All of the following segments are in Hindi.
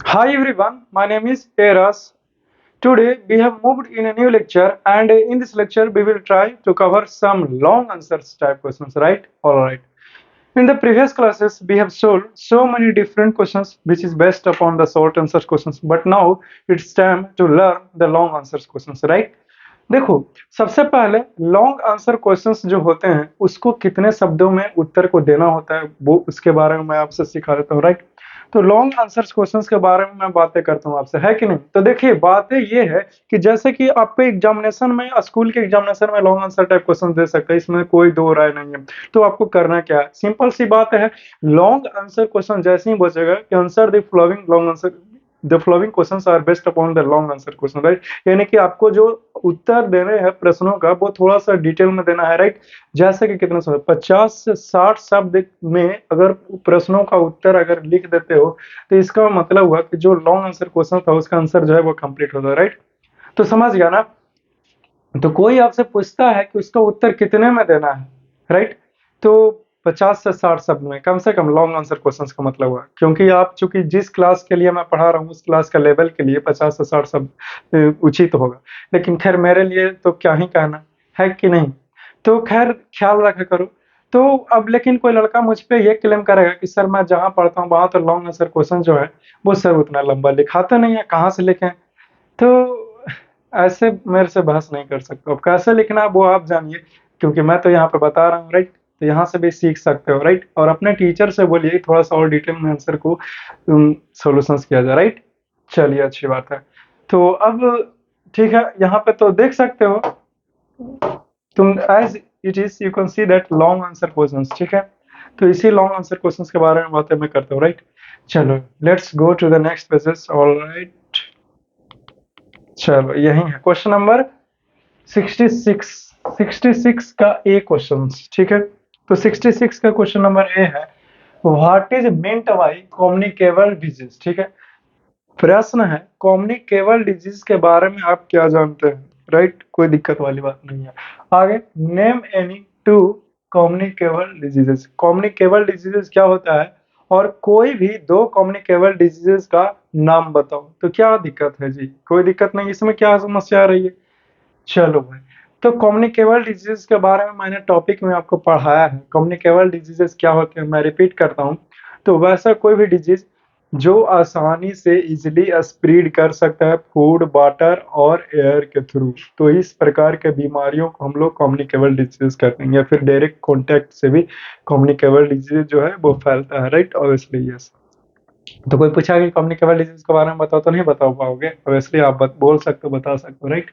Hi everyone, my name is Eras. Today we have moved in a new lecture and in this lecture we will try to cover some long answers type questions, right? Alright. In the previous classes we have solved so many different questions which is based upon the short answers questions, but now it's time to learn the long answers questions, right? देखो, सबसे पहले लॉन्ग आंसर क्वेश्चंस जो होते हैं उसको कितने शब्दों में उत्तर को देना होता है वो उसके बारे में मैं आपसे सिखा देता हूँ, राइट? तो लॉन्ग आंसर्स क्वेश्चंस के बारे में मैं बातें करता हूँ आपसे, है कि नहीं? तो देखिए, बातें ये है कि जैसे कि आपको एग्जामिनेशन में, स्कूल के एग्जामिनेशन में लॉन्ग आंसर टाइप क्वेश्चन दे सकते हैं, इसमें कोई दो राय नहीं है। तो आपको करना क्या है, सिंपल सी बात है, लॉन्ग आंसर क्वेश्चन जैसे ही बचेगा कि answer the following long answer, the following questions are based upon the long answer question, right? यानी कि आपको जो उत्तर देने हैं प्रश्नों का वो थोड़ा सा डिटेल में देना है, राइट? जैसे कि कितना समय, 50 से 60 शब्द में अगर प्रश्नों का उत्तर अगर लिख देते हो तो इसका मतलब हुआ कि जो लॉन्ग आंसर क्वेश्चन था उसका आंसर जो है वो कंप्लीट होता है, राइट? तो समझ गया ना? तो कोई आपसे पूछता है कि उसका उत्तर कितने में देना है, राइट? तो 50 से 60 शब्द में कम से कम लॉन्ग आंसर क्वेश्चंस का मतलब हुआ, क्योंकि आप चूंकि जिस क्लास के लिए मैं पढ़ा रहा हूँ उस क्लास का लेवल के लिए 50 से 60 शब्द उचित होगा। लेकिन खैर मेरे लिए तो क्या ही कहना, है कि नहीं? तो खैर ख्याल रखा करो। तो अब लेकिन कोई लड़का मुझ पे ये क्लेम करेगा कि सर मैं जहाँ पढ़ता हूँ वहाँ तो लॉन्ग आंसर क्वेश्चन जो है वो सर उतना लंबा लिखाते नहीं है, कहाँ से लिखें? तो ऐसे मेरे से बहस नहीं कर सकते। अब कैसे लिखना है वो आप जानिए, क्योंकि मैं तो यहाँ पे बता रहा हूँ, राइट? तो यहाँ से भी सीख सकते हो, राइट? और अपने टीचर से बोलिए थोड़ा सा और डिटेल में आंसर को सॉल्यूशंस किया जाए, राइट? चलिए, अच्छी बात है। तो अब ठीक है, यहाँ पे तो देख सकते हो तुम, as it is you can see that long answer questions, ठीक है? तो इसी लॉन्ग आंसर क्वेश्चंस के बारे में बातें मैं करता हूँ, राइट? चलो, let's go to the next pages. Alright, चलो यही है क्वेश्चन नंबर 66। 66 का ए क्वेश्चन, ठीक है? तो 66 का क्वेश्चन नंबर ए है, what is meant by communicable disease, ठीक है? प्रश्न है, कम्युनिकेबल डिजीज के बारे में आप क्या जानते हैं, राइट? कोई दिक्कत वाली बात नहीं है। आगे, name any two communicable diseases. Communicable diseases क्या होता है, और कोई भी दो कम्युनिकेबल डिजीजेस का नाम बताओ। तो क्या दिक्कत है जी? कोई दिक्कत नहीं, इसमें क्या समस्या आ रही है? चलो भाई, तो कम्युनिकेबल डिजीज के बारे में मैंने टॉपिक में आपको पढ़ाया है। कम्युनिकेबल डिजीजेस क्या होते हैं मैं रिपीट करता हूँ। तो वैसा कोई भी डिजीज जो आसानी से इजिली स्प्रेड कर सकता है फूड, वाटर और एयर के थ्रू, तो इस प्रकार के बीमारियों को हम लोग कम्युनिकेबल डिजीज कहते हैं, या फिर डायरेक्ट कॉन्टैक्ट से भी कम्युनिकेबल डिजीज जो है वो फैलता है, राइट? Obviously yes. तो कोई पूछा कि कम्युनिकेबल डिजीज के बारे में बताओ, तो नहीं बता पाओगे, ऑब्वियसली आप बोल सकते हो, बता सकते हो, राइट?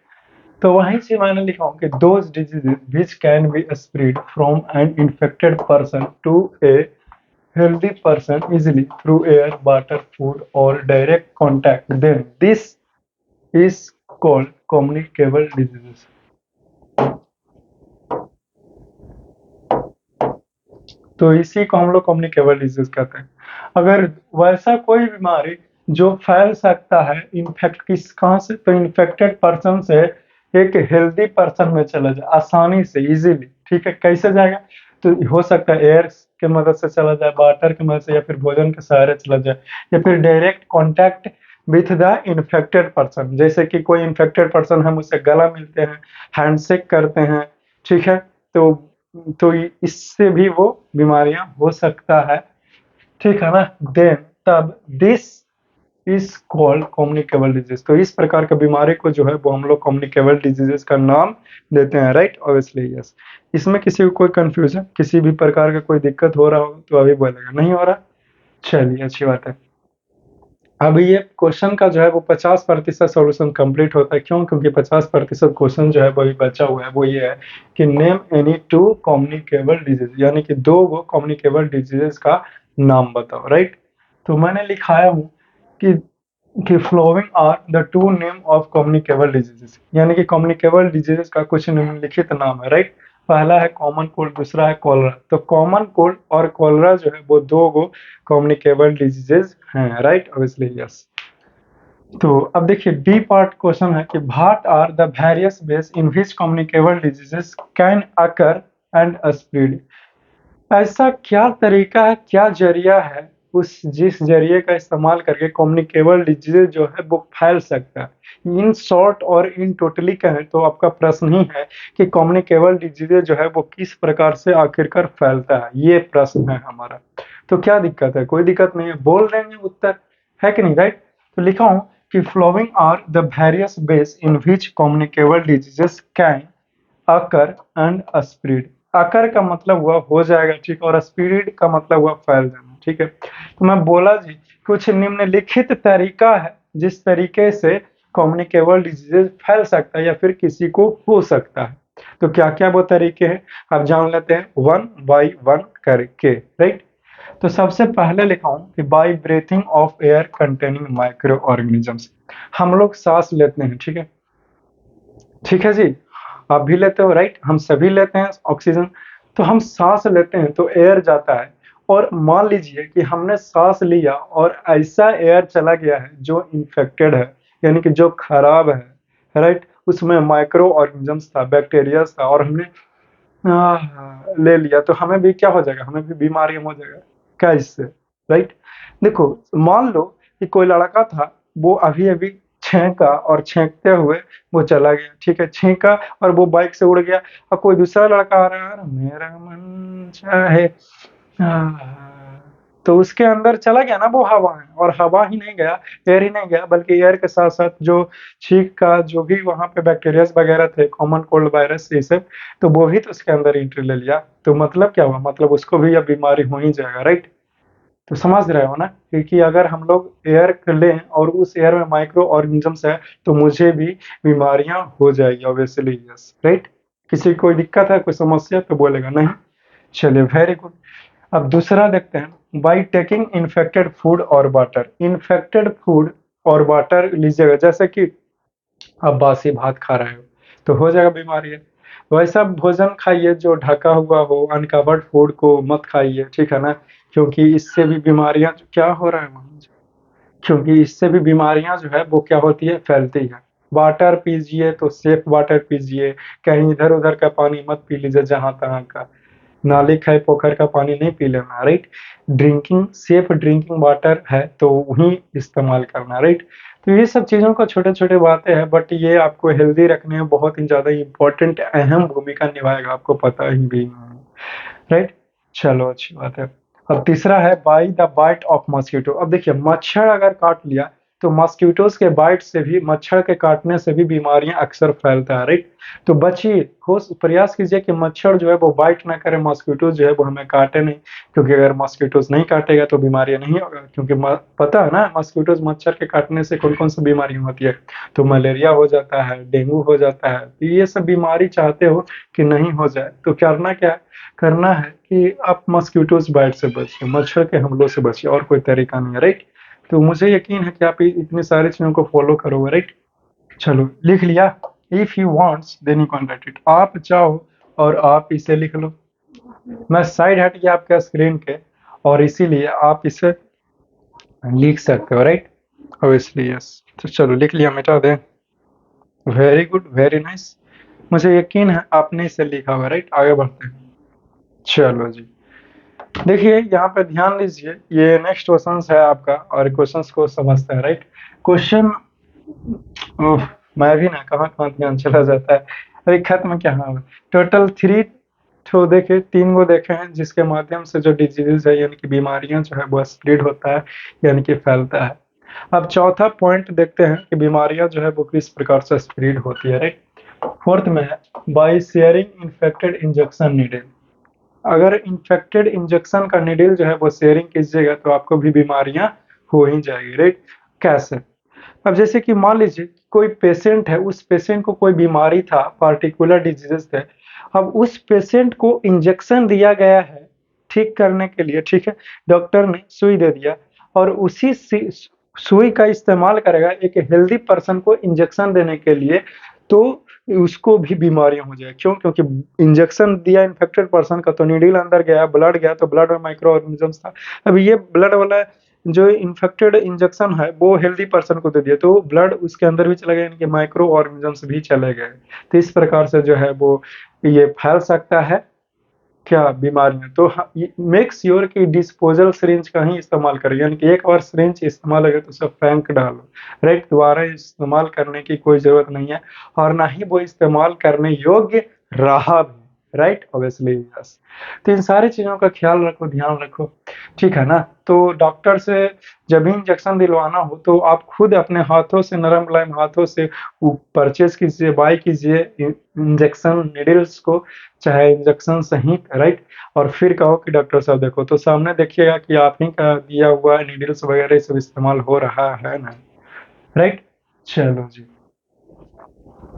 तो वहीं से मैंने लिखा हूँ कि those diseases which can be spread from an infected person to a healthy person easily through air, water, food or direct contact, then this is called communicable diseases. तो इसी को हम लोग कम्युनिकेबल डिजीज कहते हैं। अगर वैसा कोई बीमारी जो फैल सकता है इन्फेक्ट किस कहाँ से, तो इन्फेक्टेड पर्सन से एक हेल्दी पर्सन में चला जाए आसानी से, इजीली, ठीक है? कैसे जाएगा? तो हो सकता है एयर के मदद से चला जाए, वाटर की मदद से, या फिर भोजन के सहारे चला जाए, या फिर direct contact with the infected person. जैसे कि कोई इन्फेक्टेड पर्सन, हम उससे गला मिलते हैं, हैंडशेक करते हैं, ठीक है? तो इससे भी वो बीमारियां हो सकता है, ठीक है ना? देन तब this is called communicable disease. तो इस प्रकार के बीमारी को जो है वो हम लोग कम्युनिकेबल डिजीजेस का नाम देते हैं, राइट? Obviously yes. इसमें किसी को कोई कंफ्यूजन, किसी भी प्रकार का कोई दिक्कत हो रहा हो तो अभी बोलेगा, नहीं हो रहा? चलिए, अच्छी बात है। अभी ये क्वेश्चन का जो है वो 50% सॉल्यूशन कंप्लीट होता है। क्यों? क्योंकि 50% क्वेश्चन जो है वो अभी बचा हुआ है। वो ये है कि name any two communicable disease, यानी कि दो वो कम्युनिकेबल डिजीजेस का नाम बताओ, राइट? तो मैंने लिखाया हूँ कि flowing are the two name of communicable diseases, यानी कि कम्युनिकेबल डिजीजेस का कुछ निम्नलिखित नाम है, राइट? पहला है कॉमन कोल्ड, दूसरा है कॉलरा। तो कॉमन कोल्ड और कॉलरा जो है वो दो गो कम्युनिकेबल डिजीजेस हैं, राइट? Obviously yes. तो अब देखिए, बी पार्ट क्वेश्चन है कि what are the various ways in which communicable diseases can occur and spread. ऐसा क्या तरीका है, क्या जरिया है उस जिस जरिए का इस्तेमाल करके कम्युनिकेबल डिजीज जो है वो फैल सकता है। इन शॉर्ट और इन टोटली कहें तो आपका प्रश्न ही है कि कम्युनिकेबल डिजीज जो है वो किस प्रकार से आखिरकार फैलता है, ये प्रश्न है हमारा। तो क्या दिक्कत है? कोई दिक्कत नहीं है, बोल देंगे उत्तर, है कि नहीं, राइट? तो लिखा हूं कि flowing are the various ways in which communicable diseases can occur and spread. Occur का मतलब हुआ हो जाएगा, ठीक, और स्प्रेड का मतलब हुआ फैल जाना, ठीक है। तो मैं बोला जी कुछ निम्नलिखित तरीका है जिस तरीके से कम्युनिकेबल डिजीजेज फैल सकता है या फिर किसी को हो सकता है। तो क्या क्या वो तरीके हैं आप जान लेते हैं वन बाय वन करके, राइट? तो सबसे पहले लिखा हूं कि by breathing of air containing micro organisms. हम लोग सांस लेते हैं, ठीक है, ठीक है जी, आप भी लेते हो, राइट? हम सभी लेते हैं ऑक्सीजन। तो हम सांस लेते हैं तो एयर जाता है, और मान लीजिए कि हमने सांस लिया और ऐसा एयर चला गया है जो इन्फेक्टेड है, यानी कि जो खराब है, राइट? उसमें माइक्रो ऑर्गेनिजम्स था, बैक्टीरिया था, और हमने ले लिया, तो हमें भी क्या हो जाएगा? हमें भी बीमारी हो जाएगा क्या इससे, राइट? देखो, मान लो कि कोई लड़का था, वो अभी अभी छेंका और छेंकते हुए वो चला गया, ठीक है, छींका और वो बाइक से उड़ गया। और कोई दूसरा लड़का आ रहा है, मेरा मन चाहे, तो उसके अंदर चला गया ना वो हवा है, और हवा ही नहीं गया, एयर ही नहीं गया, बल्कि एयर के साथ साथ जो छींक का जो भी वहां पे बैक्टीरिया वगैरह थे, कॉमन कोल्ड वायरस, ये सब, तो वो भी तो उसके अंदर एंट्री ले लिया। तो मतलब क्या हुआ? मतलब उसको भी अब बीमारी हो ही जाएगा, राइट? तो समझ रहे हो ना, क्योंकि अगर हम लोग एयर लें और उस एयर में माइक्रो ऑर्गेनिजम्स है तो मुझे भी बीमारियां हो जाएगी, ऑब्वियसली, यस, राइट? किसी को कोई दिक्कत है, कोई समस्या, तो बोलेगा नहीं। चलिए, वेरी गुड। अब दूसरा देखते हैं, बाई टेकिंग इन्फेक्टेड फूड और वाटर। इन्फेक्टेड फूड और वाटर लीजिएगा, जैसे कि आप बासी भात खा रहे हो तो हो जाएगा बीमारी है। वैसा भोजन खाइए जो ढका हुआ हो, अनकवर्ड फूड को मत खाइए, ठीक है ना? क्योंकि इससे भी बीमारियां क्या हो रहा है वहाँ, क्योंकि इससे भी बीमारियां जो है वो क्या होती है, फैलती है। वाटर पीजिए तो सेफ वाटर पीजिए, कहीं इधर उधर का पानी मत पी लीजिए, जहां तहां का नाली खाए पोखर का पानी नहीं पी लेना, right? Drinking safe drinking water है तो वही इस्तेमाल करना, राइट? तो ये सब चीज़ों का छोटे छोटे बातें हैं, बट ये आपको हेल्दी रखने में बहुत ही ज़्यादा इम्पोर्टेंट अहम भूमिका निभाएगा, आपको पता ही भी नहीं, राइट? चलो, अच्छी बात है। अब तीसरा है by the bite of mosquito. अब देखिए, मच्छर अगर काट लिया तो मस्कीटोज के बाइट से भी, मच्छर के काटने से भी बीमारियां अक्सर फैलता है, राइट? तो बचिए, प्रयास कीजिए कि मच्छर जो है वो बाइट ना करे, मस्कीटोज जो है वो हमें काटे नहीं, क्योंकि अगर मस्कीटोज नहीं काटेगा तो बीमारियां नहीं होगा, क्योंकि पता है ना, मस्कीटोज मच्छर के काटने से कौन कौन सी बीमारियां होती है। तो मलेरिया हो जाता है, डेंगू हो जाता है, तो ये सब बीमारी चाहते हो कि नहीं हो जाए, तो करना क्या है? करना है कि आप मस्कीटोज बाइट से बचिए, मच्छर के हमलों से बचिए, और कोई तरीका नहीं है, राइट? तो मुझे यकीन है कि आप इतनी सारी चीजों को फॉलो करोगे, राइट? चलो, लिख लिया? If you wants then you can write it. आप चाहो और आप इसे लिख लो। मैं साइड हट गया आपके स्क्रीन के, और इसीलिए आप इसे लिख सकते हो, राइट? Obviously, yes. तो चलो, लिख लिया, मिटा दें। Very good, very nice. मुझे यकीन है आपने इसे लिखा होगा, राइट? आगे बढ़ते हैं। चलो जी, देखिए यहाँ पे ध्यान दीजिए, ये नेक्स्ट क्वेश्चन है आपका, और क्वेश्चंस को समझते हैं, राइट? क्वेश्चन, ओह, मैं भी ना कहाँ कहाँ ध्यान चला जाता है, अभी खत्म क्या हुआ? टोटल 3 तो देखे, 3 गो देखे हैं जिसके माध्यम से जो डिजीजेज है, यानी कि बीमारियां जो है वो स्प्रेड होता है, यानी कि फैलता है। अब चौथा पॉइंट देखते हैं कि बीमारियां जो है वो किस प्रकार से स्प्रेड होती है, राइट? फोर्थ में है by sharing infected injection needle. अगर इन्फेक्टेड इंजेक्शन का निडल जो है वो शेयरिंग कीजिएगा तो आपको भी बीमारियां हो ही जाएगी, राइट? कैसे? अब जैसे कि मान लीजिए कोई पेशेंट है, उस पेशेंट को कोई बीमारी था, पार्टिकुलर डिजीजेस थे। अब उस पेशेंट को इंजेक्शन दिया गया है ठीक करने के लिए, ठीक है, डॉक्टर ने सुई दे दिया, और उसी सुई का इस्तेमाल करेगा एक हेल्दी पर्सन को इंजेक्शन देने के लिए, तो उसको भी बीमारियां हो जाए। क्यों? क्योंकि इंजेक्शन दिया इन्फेक्टेड पर्सन का, तो नीडल अंदर गया, ब्लड गया, तो ब्लड में माइक्रो ऑर्गेनिजम्स था। अब ये ब्लड वाला जो इन्फेक्टेड इंजेक्शन है वो हेल्दी पर्सन को दे दिया, तो ब्लड उसके अंदर भी चला गया, यानी कि माइक्रो ऑर्गेनिजम्स भी चले गए। तो इस प्रकार से जो है वो ये फैल सकता है, क्या बीमारियां, तो मेक श्योर कि डिस्पोजल सिरिंज का ही इस्तेमाल करें, यानी कि एक बार सिरिंज इस्तेमाल अगर तो उसे फेंक डालो, राइट, दोबारा इस्तेमाल करने की कोई जरूरत नहीं है, और ना ही वो इस्तेमाल करने योग्य रहा भी, राइट, ऑब्वियसली यस। तो इन सारी चीजों का ख्याल रखो, ध्यान रखो, ठीक है ना। तो डॉक्टर से जब भी इंजेक्शन दिलवाना हो तो आप खुद अपने हाथों से, नरम मुलायम हाथों से परचेज कीजिए, बाय कीजिए इंजेक्शन नीडल्स को, चाहे इंजेक्शन सही, राइट। और फिर कहो कि डॉक्टर साहब देखो, तो सामने देखिएगा कि आप ही का दिया हुआ नीडल्स वगैरह सब इस्तेमाल हो रहा है ना, राइट। चलो जी,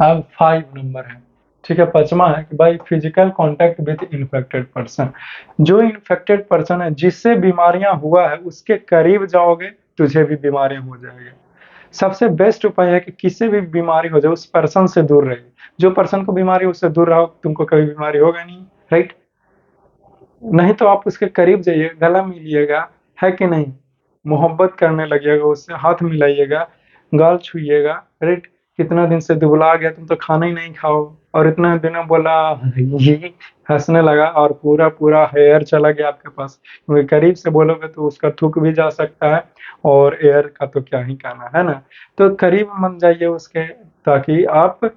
अब 5 नंबर है, ठीक है, पांचवा है कि भाई physical contact with infected person. जो इन्फेक्टेड पर्सन है, जिससे बीमारियां हुआ है, उसके करीब जाओगे तुझे भी बीमारियां हो जाएगी। सबसे बेस्ट उपाय है कि किसी भी बीमारी हो जाए उस पर्सन से दूर रहिए। जो पर्सन को बीमारी है उससे दूर रहो, तुमको कभी बीमारी होगा नहीं, राइट। नहीं तो आप उसके करीब जाइए, गला मिलिएगा, है कि नहीं, मोहब्बत करने लगिएगा, उससे हाथ मिलाइएगा, गाल छुइएगा, राइट। कितना दिन से दुबला गया, तुम तो खाना ही नहीं खाओ, और इतना दिनों बोला, ये हंसने लगा, और पूरा पूरा हेयर चला गया आपके पास, क्योंकि करीब से बोलोगे तो उसका थूक भी जा सकता है, और एयर का तो क्या ही कहना है ना। तो करीब मत जाइए उसके, ताकि आप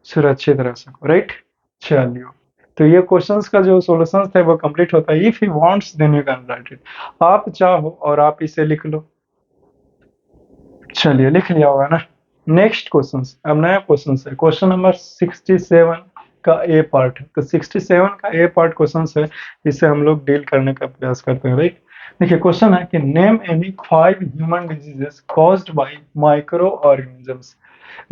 सुरक्षित रह सको, राइट। चलिए, तो ये क्वेश्चंस का जो सॉल्यूशंस थे वो कंप्लीट होता है। If you wants then you can write it, आप चाहो और आप इसे लिख लो। चलिए, लिख लिया होगा ना। नेक्स्ट क्वेश्चन, अब नया क्वेश्चन है, क्वेश्चन नंबर 67 का ए पार्ट है। तो 67 का ए पार्ट क्वेश्चन है, इसे हम लोग डील करने का प्रयास करते हैं, राइट। देखिए, क्वेश्चन है कि name any 5 human diseases caused by micro organisms.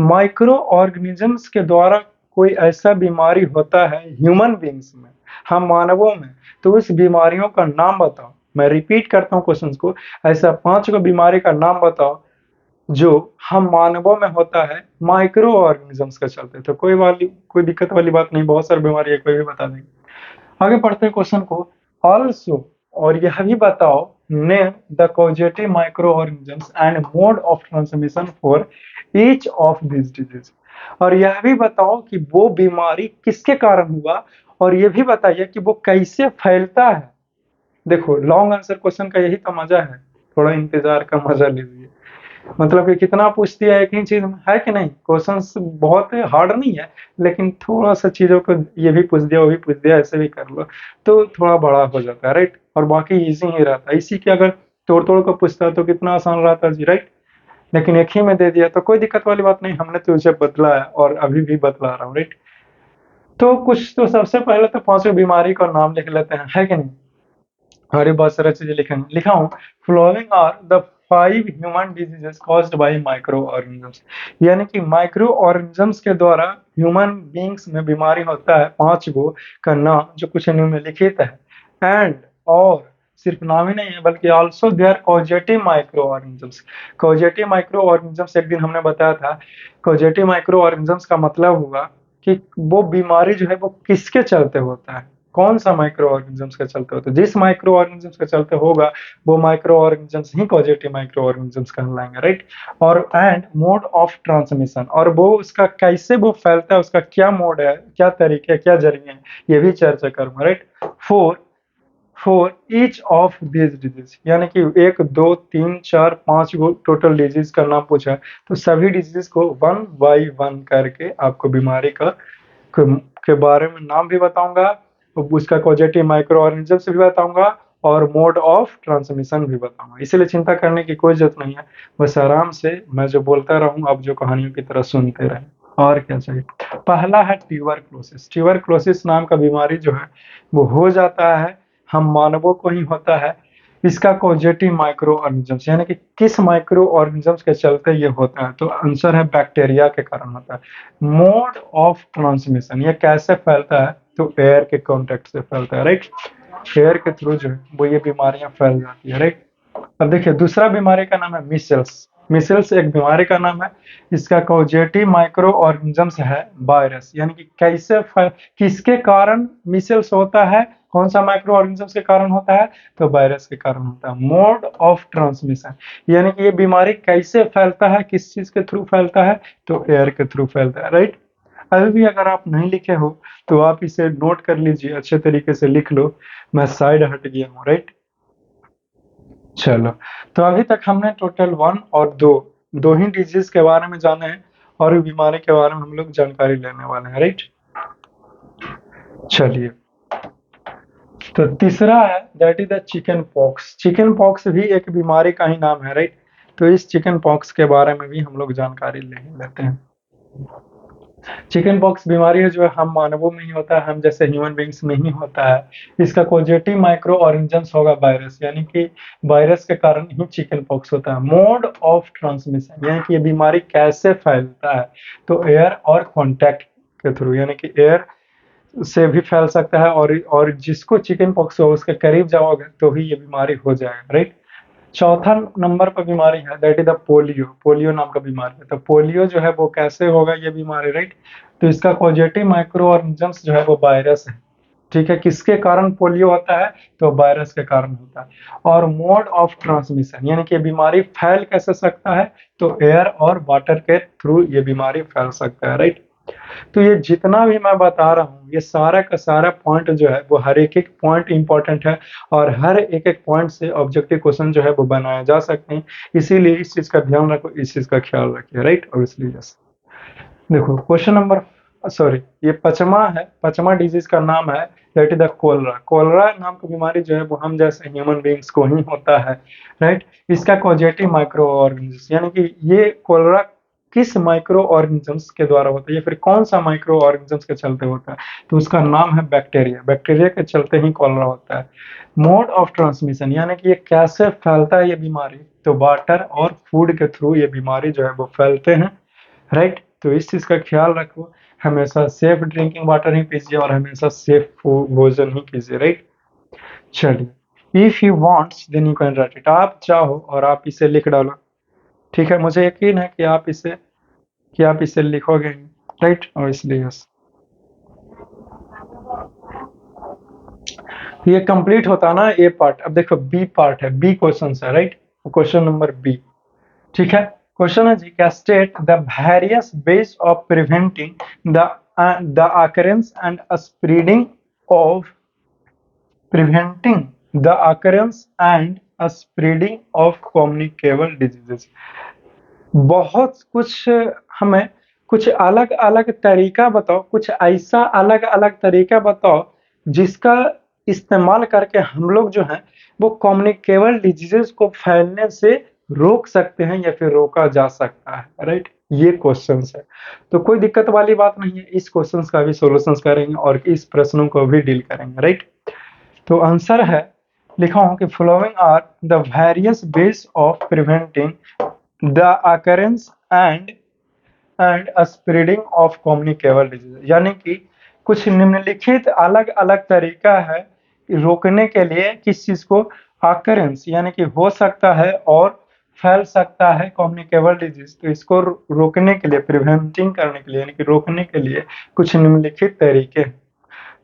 Micro organisms के द्वारा कोई ऐसा बीमारी होता है ह्यूमन बींग्स में, हम मानवों में, तो उस बीमारियों का नाम बताओ। मैं रिपीट करता हूँ क्वेश्चन को, ऐसा 5 को बीमारी का नाम बताओ जो हम मानवों में होता है माइक्रो ऑर्गेनिजम्स का चलते। तो कोई दिक्कत वाली बात नहीं, बहुत सारी बीमारी है, कोई भी बता देंगे। आगे पढ़ते हैं क्वेश्चन को। ऑल्सो, और यह भी बताओ, name the causative micro organisms and mode of transmission for each of this disease. और यह भी बताओ कि वो बीमारी किसके कारण हुआ, और यह भी बताइए कि वो कैसे फैलता है। देखो, लॉन्ग आंसर क्वेश्चन का यही तो मजा है, थोड़ा इंतजार का मजा लीजिए। मतलब कि कितना पूछ दिया एक ही चीज में, है कि नहीं। क्वेश्चंस बहुत हार्ड नहीं है, लेकिन थोड़ा सा चीजों को ये भी पूछ दिया, वो भी पूछ दिया, ऐसे भी कर लो तो थोड़ा बड़ा हो जाता है, राइट। और बाकी इजी ही रहता है, इसी के अगर तोड़ तोड़ को पूछता तो कितना आसान रहता जी, राइट। लेकिन एक ही में दे दिया तो कोई दिक्कत वाली बात नहीं, हमने तो उसे बदला है और अभी भी बदला रहा हूँ, राइट। तो कुछ तो सबसे पहले तो 5 बीमारी का नाम लिख लेते हैं, है कि नहीं। और ये बहुत सारा चीजें लिखेंगे, लिखा हूँ, following are the 5 human diseases caused by micro organisms. यानी कि माइक्रो ऑर्गेनिजम्स के द्वारा ह्यूमन बींग्स में बीमारी होता है 5 गो का नाम, जो कुछ निम्नलिखित है। एंड, और सिर्फ नाम ही नहीं है, बल्कि also there causative micro organisms. Causative micro organisms एक दिन हमने बताया था। कॉजेटिव माइक्रो ऑर्गेनिजम्स का मतलब हुआ कि वो बीमारी जो है वो किसके चलते होता है, कौन सा माइक्रो ऑर्गेनिजम्स का चलते होता है। जिस माइक्रो ऑर्गेनिजम्स का चलते होगा वो माइक्रो ऑर्गेनिजम्स ही पॉजिटिव माइक्रो ऑर्गेनिजम्स कहलाएंगे, राइट। और एंड मोड ऑफ ट्रांसमिशन, और वो उसका कैसे वो फैलता है, उसका क्या मोड है, क्या तरीके है, क्या जरिए हैं, ये भी चर्चा करूंगा, right. Four for each of this disease, यानी कि 1 2 3 4 5 गो टोटल डिजीज का नाम पूछा है, तो सभी डिजीज को 1 बाय 1 करके आपको बीमारी के बारे में नाम भी बताऊंगा, उसका कॉजेटिव माइक्रो ऑर्गेनिज्म से भी बताऊंगा, और मोड ऑफ ट्रांसमिशन भी बताऊंगा। इसलिए चिंता करने की कोई जरूरत नहीं है, बस आराम से मैं जो बोलता रहूं आप जो कहानियों की तरह सुनते रहें, और क्या चाहिए। पहला है ट्यूबरक्लोसिस। ट्यूबरक्लोसिस नाम का बीमारी जो है वो हो जाता है, हम मानवों को ही होता है। इसका कॉजेटिव माइक्रो ऑर्गेनिजम्स, यानी कि किस माइक्रो ऑर्गेनिजम्स के चलते ये होता है, तो आंसर है बैक्टीरिया के कारण होता है। मोड ऑफ ट्रांसमिशन, ये कैसे फैलता है, तो एयर के कांटेक्ट से फैलता है, राइट। एयर के थ्रू जो है वो ये बीमारियां फैल जाती है, राइट। अब देखिए, दूसरा बीमारी का नाम है मिसल्स। मिसल्स एक बीमारी का नाम है, इसका कॉजेटिव माइक्रो ऑर्गेनिजम्स है वायरस। यानी कि किसके कारण मिसल्स होता है, कौन सा माइक्रो ऑर्गेनिजम्स के कारण होता है, तो वायरस के कारण होता है। मोड ऑफ ट्रांसमिशन, यानी कि ये बीमारी कैसे फैलता है, किस चीज के थ्रू फैलता है, तो एयर के थ्रू फैलता है, राइट। अभी भी अगर आप नहीं लिखे हो तो आप इसे नोट कर लीजिए, अच्छे तरीके से लिख लो। मैं साइड हट गया हूँ, राइट। चलो, तो अभी तक हमने टोटल 1 और 2 ही डिजीज के बारे में जाने हैं, और भी बीमारी के बारे में हम लोग जानकारी लेने वाले हैं, राइट। चलिए, तो तीसरा है that is the chicken pox. Chicken pox भी एक बीमारी का ही नाम है, राइट। तो इस चिकन पॉक्स के बारे में भी हम लोग जानकारी ले लेते हैं। चिकन पॉक्स बीमारी है जो हम मानवों में ही होता है, हम जैसे ह्यूमन बींग्स में ही होता है। इसका पॉजिटिव माइक्रो ऑर्गेनिजम्स होगा वायरस, यानी कि वायरस के कारण ही चिकन पॉक्स होता है। मोड ऑफ ट्रांसमिशन, यानी कि ये बीमारी कैसे फैलता है, तो एयर और कॉन्टैक्ट के थ्रू, यानी कि एयर से भी फैल सकता है, और जिसको चिकन पॉक्स हो उसके करीब जाओगे तो ही ये बीमारी हो जाएगा, राइट। चौथा नंबर पर बीमारी है that is the polio. Polio नाम का बीमारी है। तो पोलियो जो है वो कैसे होगा ये बीमारी, राइट। तो इसका पॉजिटिव माइक्रो ऑर्गेनिजम्स जो है वो वायरस है, ठीक है। किसके कारण पोलियो होता है, तो वायरस के कारण होता है। और मोड ऑफ ट्रांसमिशन, यानी कि बीमारी फैल कैसे सकता है, तो एयर और वाटर के थ्रू ये बीमारी फैल सकता है, राइट। तो ये जितना भी मैं बता रहा हूँ, ये सारा का सारा पॉइंट जो है वो हर एक एक पॉइंट इंपॉर्टेंट है, और हर एक एक पॉइंट से ऑब्जेक्टिव क्वेश्चन जो है वो बनाए जा सकते हैं। इसीलिए इस चीज का ध्यान रखो, इस चीज का ख्याल रखिए, राइट। Obviously yes. देखो क्वेश्चन नंबर, सॉरी, ये पचमा है। पचमा डिजीज का नाम है that is the cholera. Cholera नाम की बीमारी जो है वो हम जैसे ह्यूमन बींग्स को ही होता है, राइट। इसका कॉजेटिव माइक्रो ऑर्गेनिजम्स, यानी कि ये कोलरा किस माइक्रो ऑर्गेनिजम्स के द्वारा होता है, या फिर कौन सा माइक्रो ऑर्गेनिजम्स के चलते होता है, तो उसका नाम है बैक्टीरिया। बैक्टीरिया के चलते ही कोलरा होता है। मोड ऑफ ट्रांसमिशन, यानी कि ये कैसे फैलता है ये बीमारी, तो वाटर और फूड के थ्रू ये बीमारी जो है वो फैलते हैं, राइट। तो इस चीज का ख्याल रखो, हमेशा सेफ ड्रिंकिंग वाटर ही पीजिए और हमेशा सेफ भोजन ही कीजिए, राइट। चलिए, if you wants then you can write it. आप चाहो और आप इसे लिख डालो, ठीक है। मुझे यकीन है कि आप इसे लिखोगे, राइट। और इसलिए यस, ये कंप्लीट होता ना ए पार्ट। अब देखो बी पार्ट है, बी क्वेश्चन है, राइट। क्वेश्चन नंबर बी, ठीक है। क्वेश्चन है जी, क्या state the various ways of preventing the occurrence and spreading of preventing the occurrence and spreading of communicable diseases। बहुत कुछ, हमें कुछ अलग अलग तरीका बताओ, कुछ ऐसा अलग अलग तरीका बताओ जिसका इस्तेमाल करके हम लोग जो है वो कम्युनिकेबल डिजीजेस को फैलने से रोक सकते हैं या फिर रोका जा सकता है, राइट। ये क्वेश्चंस है, तो कोई दिक्कत वाली बात नहीं है। इस क्वेश्चंस का भी सॉल्यूशंस करेंगे और इस प्रश्नों को भी डील करेंगे, राइट। तो आंसर है, लिखा हूं कि following are the various ways of preventing the occurrence and spreading of communicable disease, यानी कि कुछ निम्नलिखित अलग अलग तरीका है रोकने के लिए किस चीज को, अकरेंस, यानी कि हो सकता है और फैल सकता है कम्युनिकेबल डिजीज। तो इसको रोकने के लिए, प्रिवेंटिंग करने के लिए, यानी कि रोकने के लिए कुछ निम्नलिखित तरीके हैं।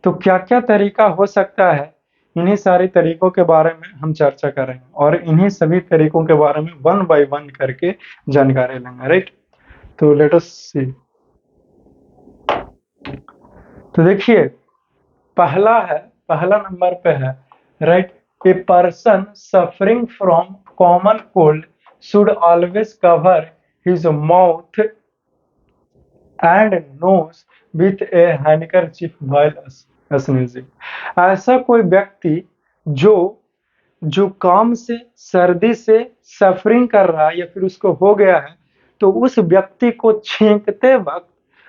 तो क्या क्या तरीका हो सकता है, इन्हीं सारे तरीकों के बारे में हम चर्चा करेंगे, और इन्हीं सभी तरीकों के बारे में 1 बाय 1 करके जानकारी लेंगे, राइट। तो लेट अस सी। तो देखिए, पहला नंबर पे है, right. A person suffering from common cold should always cover his mouth and nose with a handkerchief while sneezing. ऐसा कोई व्यक्ति जो जुकाम से, सर्दी से सफरिंग कर रहा है या फिर उसको हो गया है, तो उस व्यक्ति को छींकते वक्त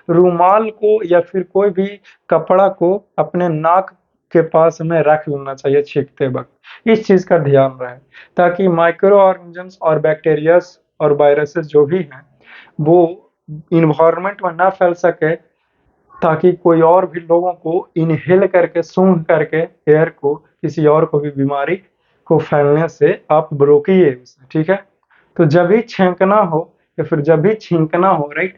रुमाल को या फिर कोई भी कपड़ा को अपने नाक के पास में रख लेना चाहिए छींकते वक्त। इस चीज का ध्यान रहे, ताकि माइक्रो ऑर्गेनिजम्स और बैक्टीरियाज और वायरसेस जो भी हैं वो इन्वायरमेंट में ना फैल सके, ताकि कोई और भी लोगों को इनहेल करके, सूंघ करके एयर को, किसी और को भी बीमारी को फैलने से आप रोकिए उसे, ठीक है। तो जब भी छींकना हो या फिर जब भी छींकना हो, राइट,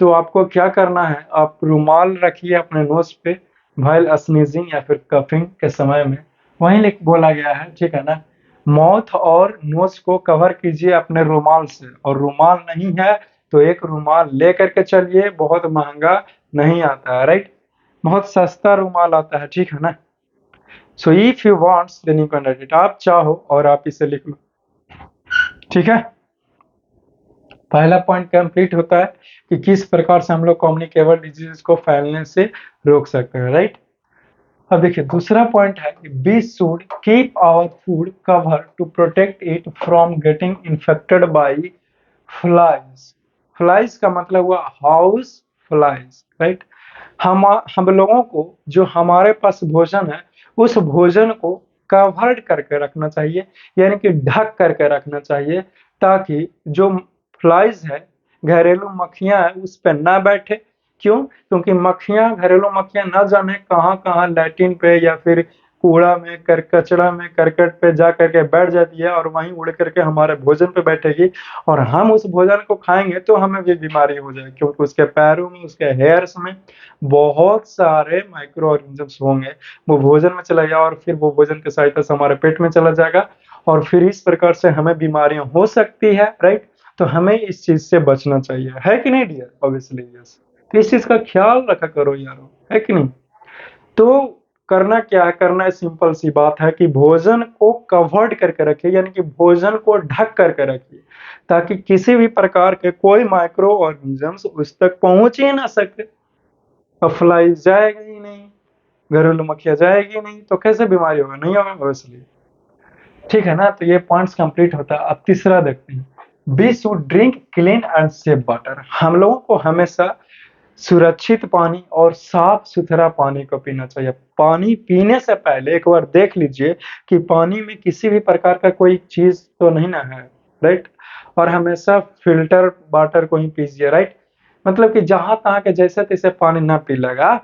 तो आपको क्या करना है, आप रुमाल रखिए अपने नोज पे व्हाइल स्नीजिंग या फिर कफिंग के समय में, वहीं लिख बोला गया है, ठीक है ना। माउथ और नोज को कवर कीजिए अपने रुमाल से, और रुमाल नहीं है तो एक रुमाल ले करके चलिए, बहुत महंगा नहीं आता है, राइट। बहुत सस्ता रुमाल आता है, ठीक है ना। So if you wants then you can write it, आप चाहो और आप इसे लिख लो, ठीक है। पहला पॉइंट कंप्लीट होता है कि किस प्रकार से हम लोग कम्युनिकेबल डिजीज को फैलने से रोक सकते हैं, राइट। अब देखिए दूसरा पॉइंट है कि we should keep our food cover to protect it from getting infected by flies. Flies का मतलब हुआ हाउस फ्लाइज, राइट। हम लोगों को जो हमारे पास भोजन है उस भोजन को कवर्ड करके रखना चाहिए, यानी कि ढक करके रखना चाहिए, ताकि जो फ्लाइज है, घरेलू मक्खियां है, उस पर ना बैठे। क्यों? क्योंकि मक्खियां, घरेलू मक्खियां ना जाने कहाँ कहाँ लैट्रिन पे या फिर कूड़ा में, कचरा में, करकट पे जा करके बैठ जाती है और वहीं उड़ करके हमारे भोजन पे बैठेगी और हम उस भोजन को खाएंगे तो हमें भी बीमारी हो जाएगी, क्योंकि उसके पैरों में, उसके हेयर्स में बहुत सारे माइक्रो ऑर्गेनिजम्स होंगे। वो भोजन में चला गया और फिर वो भोजन की सहायता से हमारे पेट में चला जाएगा और फिर इस प्रकार से हमें बीमारियां हो सकती है, राइट। तो हमें इस चीज से बचना चाहिए, है कि नहीं डियर? Obviously yes. तो इस चीज का ख्याल रखा करो यारो, है कि नहीं। तो करना क्या है, करना है सिंपल सी बात है कि भोजन को कवर्ड करके रखिए, यानी कि भोजन को ढक करके रखिए, ताकि किसी भी प्रकार के कोई माइक्रो ऑर्गेनिजम्स उस तक पहुंच ही ना सके। अब फ्लाई जाएगी ही नहीं, घरेलू मक्खियां जाएगी नहीं, तो कैसे बीमारी होगा? नहीं होगा ऑब्वियसली, ठीक है ना। तो ये पॉइंट्स कंप्लीट होता है। अब तीसरा देखते हैं, we should drink clean and safe water. हम लोगों को हमेशा सुरक्षित पानी और साफ सुथरा पानी को पीना चाहिए। पानी पीने से पहले एक बार देख लीजिए कि पानी में किसी भी प्रकार का कोई चीज तो नहीं ना है, राइट। और हमेशा फिल्टर वाटर को ही पीजिए, राइट। मतलब कि जहां तहां के जैसे तैसे पानी ना पी लगा,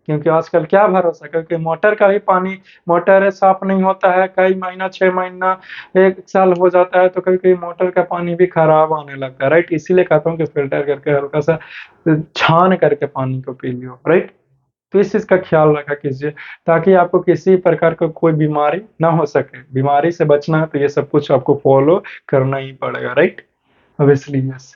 क्योंकि आजकल क्या भरोसा, क्योंकि मोटर का भी पानी, मोटर साफ नहीं होता है, कई महीना, 6 महीना, 1 साल हो जाता है, तो कभी कभी मोटर का पानी भी खराब आने लगता है, राइट। इसीलिए कहता हूँ कि फिल्टर करके हल्का सा छान करके पानी को पी लियो, राइट। तो इस चीज का ख्याल रखा कीजिए, ताकि आपको किसी प्रकार का कोई बीमारी ना हो सके। बीमारी से बचना है तो ये सब कुछ आपको फॉलो करना ही पड़ेगा, राइट। Obviously yes.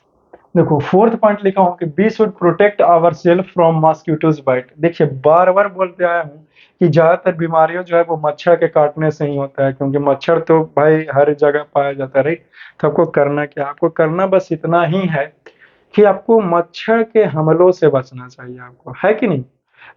देखो फोर्थ पॉइंट लिखा हूं कि we should protect our self from mosquitoes bite. देखिए बार बार बोलते आया हूँ कि ज्यादातर बीमारियों जो है वो मच्छर के काटने से ही होता है, क्योंकि मच्छर तो भाई हर जगह पाया जाता है, राइट। तो आपको करना क्या, आपको करना बस इतना ही है कि आपको मच्छर के हमलों से बचना चाहिए आपको, है कि नहीं।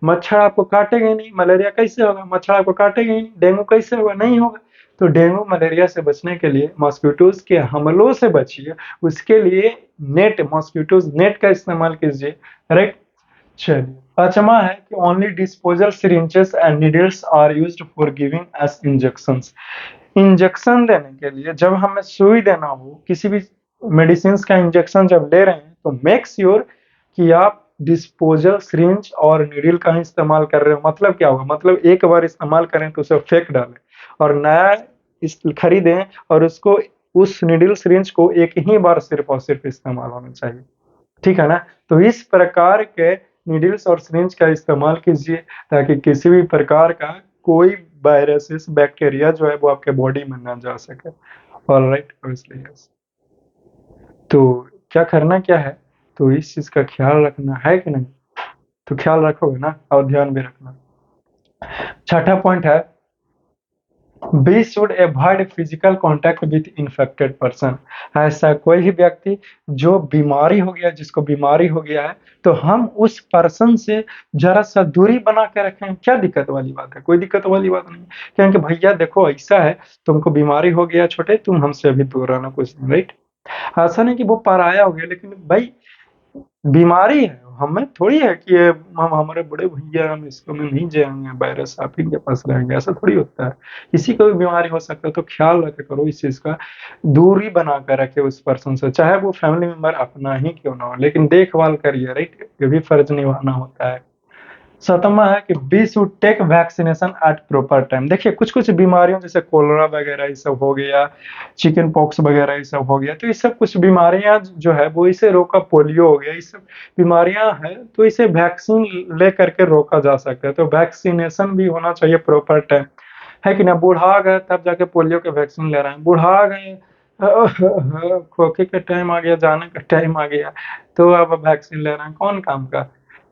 मच्छर आपको काटेंगे नहीं, मलेरिया कैसे होगा? मच्छर आपको काटेंगे नहीं, डेंगू कैसे होगा? नहीं होगा। तो डेंगू मलेरिया से बचने के लिए, मॉस्किटोज के हमलों से बचिए, उसके लिए नेट, मॉस्किटोज नेट का इस्तेमाल कीजिए, राइट। चलिए पांचवा है कि only disposal syringes and needles are used for giving as injections. Injection देने के लिए, जब हमें सुई देना हो, किसी भी मेडिसिन का इंजेक्शन जब ले रहे हैं, तो मेक श्योर कि आप डिस्पोजल सिरिंज और नीडल का ही इस्तेमाल कर रहे हो। मतलब क्या होगा? मतलब एक बार इस्तेमाल करें तो उसे फेंक डालें और नया खरीदें, और उसको, उस नीडल सिरिंज को एक ही बार सिर्फ और सिर्फ इस्तेमाल होना चाहिए, ठीक है ना। तो इस प्रकार के नीडल्स और सिरिंज का इस्तेमाल कीजिए, ताकि किसी भी प्रकार का कोई वायरसेस, बैक्टीरिया जो है वो आपके बॉडी में ना जा सके। Alright, yes. तो क्या करना क्या है, तो इस चीज का ख्याल रखना है कि नहीं। तो ख्याल रखोगे ना, और ध्यान भी रखना। छठा पॉइंट है, we should avoid physical contact with infected person. ऐसा कोई भी व्यक्ति जो बीमारी हो गया, जिसको बीमारी हो गया है, तो हम उस पर्सन से जरा सा दूरी बना के रखें। क्या दिक्कत वाली बात है? कोई दिक्कत वाली बात नहीं। क्योंकि भैया देखो ऐसा है, तुमको बीमारी हो गया छोटे, तुम हमसे अभी दूर रहना कुछ दिन, राइट। ऐसा नहीं कि वो पराया हो गया, लेकिन भाई बीमारी है, हमें थोड़ी है कि ये हम हमारे बड़े भैया, हम इसको में नहीं जाएंगे, वायरस आप ही के पास रहेंगे, ऐसा थोड़ी होता है। किसी को भी बीमारी हो सकता है, तो ख्याल रखे करो इस चीज का, दूरी बना कर रखे उस पर्सन से, चाहे वो फैमिली मेंबर अपना ही क्यों ना हो, लेकिन देखभाल करिए, राइट। ये भी फर्ज निभाना होता है। सातवां है कि we should take vaccination at proper time. देखिए कुछ कुछ बीमारियों जैसे कोलेरा वगैरह ये सब हो गया, चिकन पॉक्स वगैरह ये सब हो गया, तो ये सब कुछ बीमारियां जो है वो इसे रोका, पोलियो हो गया, ये सब बीमारियां हैं, तो इसे वैक्सीन ले करके रोका जा सकता है। तो वैक्सीनेशन भी होना चाहिए प्रॉपर टाइम, है कि ना। बूढ़ा गए तब जाके पोलियो के वैक्सीन ले रहे हैं, बूढ़ा गए, खोखे का टाइम आ गया, जाने का टाइम आ गया, तो अब वैक्सीन ले रहे हैं, कौन काम का।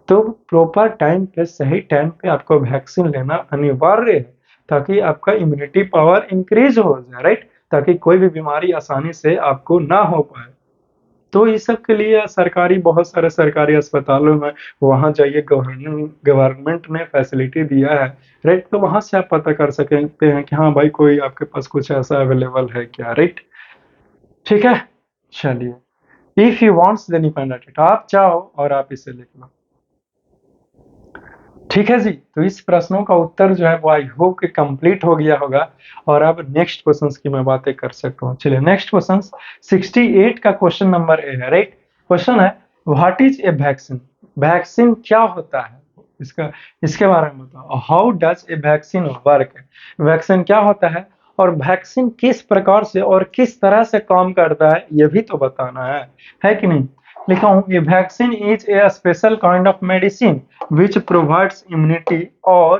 तो प्रॉपर टाइम पे, सही टाइम पे आपको वैक्सीन लेना अनिवार्य है, ताकि आपका इम्यूनिटी पावर इंक्रीज हो जाए, राइट? ताकि कोई भी बीमारी आसानी से आपको ना हो पाए। तो इस सब के लिए सरकारी, बहुत सारे सरकारी अस्पतालों में वहाँ जाइए, गवर्नमेंट ने फैसिलिटी दिया है, राइट? तो वहाँ से आप पता कर सकते हैं कि हाँ भाई, कोई आपके पास कुछ ऐसा अवेलेबल है क्या, राइट? ठीक है, चलिए। If you wants then you can write it, आप चाहो और आप इसे लिख लो। ठीक है जी, तो इस प्रश्नों का उत्तर जो है वो आई होप कि कंप्लीट हो गया होगा, और अब नेक्स्ट क्वेश्चंस की मैं बातें कर सकता हूँ। चलिए नेक्स्ट क्वेश्चन, 68 का क्वेश्चन नंबर ए है, राइट? क्वेश्चन है, what is a vaccine? Vaccine क्या होता है? इसका इसके बारे में बताओ। How does a vaccine work? Vaccine क्या होता है, और वैक्सीन किस प्रकार से और किस तरह से काम करता है, ये भी तो बताना है कि नहीं? लिखा हूँ, a vaccine is a special kind of medicine which provides immunity और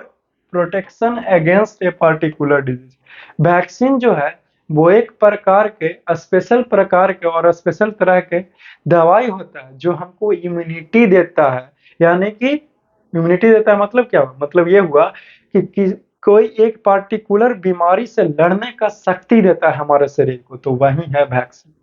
protection against a particular disease. Vaccine जो है वो एक प्रकार के, स्पेशल प्रकार के और स्पेशल तरह के दवाई होता है जो हमको इम्यूनिटी देता है। यानी कि इम्यूनिटी देता है मतलब क्या हुआ? मतलब ये हुआ कि कोई एक पार्टिकुलर बीमारी से लड़ने का शक्ति देता है हमारे शरीर को, तो वही है वैक्सीन।